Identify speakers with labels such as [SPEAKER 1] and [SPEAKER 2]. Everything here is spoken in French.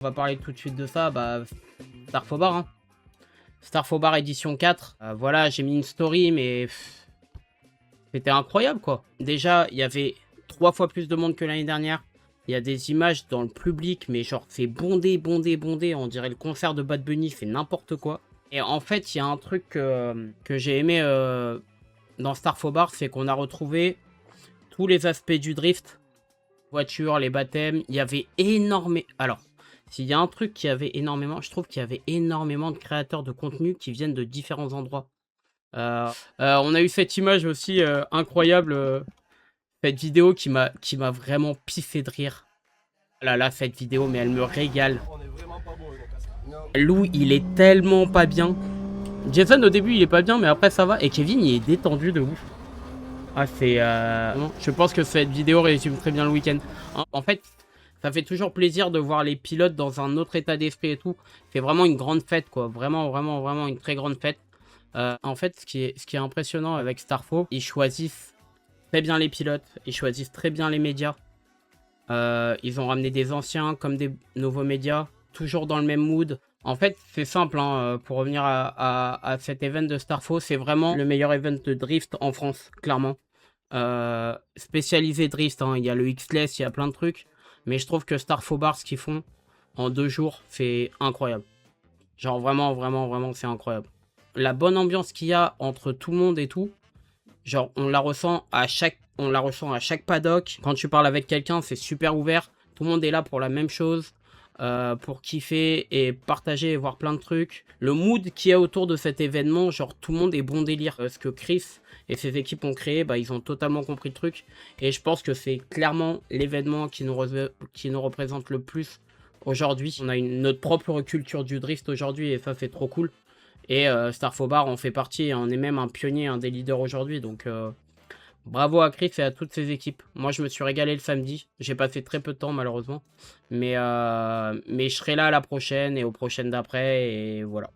[SPEAKER 1] On va parler tout de suite de ça, bah, Star Fobar, hein. Star Fobar édition 4. Voilà, j'ai mis une story, mais c'était incroyable, quoi. Déjà, il y avait 3 fois plus de monde que l'année dernière. Il y a des images dans le public, mais genre, c'est bondé, bondé, bondé. On dirait le concert de Bad Bunny, c'est n'importe quoi. Et en fait, il y a un truc que j'ai aimé dans Star Fobar, c'est qu'on a retrouvé tous les aspects du drift. Voiture, les baptêmes, il y avait énormément... Alors, s'il y a un truc qui avait énormément, je trouve qu'il y avait énormément de créateurs de contenu qui viennent de différents endroits. On a eu cette image aussi incroyable, cette vidéo qui m'a vraiment piffé de rire. Oh là là, cette vidéo, mais elle me régale. Lou, il est tellement pas bien. Jason, au début, il est pas bien, mais après, ça va. Et Kevin, il est détendu de ouf. Ah, c'est... Je pense que cette vidéo résume très bien le week-end. En fait, ça fait toujours plaisir de voir les pilotes dans un autre état d'esprit et tout. C'est vraiment une grande fête, quoi. Vraiment, vraiment, vraiment une très grande fête. En fait, ce qui est impressionnant avec Starfo, ils choisissent très bien les pilotes. Ils choisissent très bien les médias. Ils ont ramené des anciens comme des nouveaux médias. Toujours dans le même mood. En fait, c'est simple, hein, pour revenir à cet event de Starfo, c'est vraiment le meilleur event de drift en France, clairement. Spécialisé drift, hein, il y a le X-Less, il y a plein de trucs. Mais je trouve que Starfo Bar, ce qu'ils font en 2 jours, c'est incroyable. Genre vraiment, vraiment, vraiment, c'est incroyable. La bonne ambiance qu'il y a entre tout le monde et tout, genre on la ressent à chaque paddock. Quand tu parles avec quelqu'un, c'est super ouvert. Tout le monde est là pour la même chose, pour kiffer et partager et voir plein de trucs. Le mood qu'il y a autour de cet événement, genre tout le monde est bon délire. Ce que Chris et ses équipes ont créé, bah, ils ont totalement compris le truc. Et je pense que c'est clairement l'événement qui nous représente le plus aujourd'hui. On a notre propre culture du drift aujourd'hui et ça c'est trop cool. Et Starfobar en fait partie et on est même un pionnier, un des leaders aujourd'hui. Donc bravo à Chris et à toutes ses équipes. Moi je me suis régalé le samedi. J'ai passé très peu de temps malheureusement. Mais je serai là à la prochaine et aux prochaines d'après. Et voilà.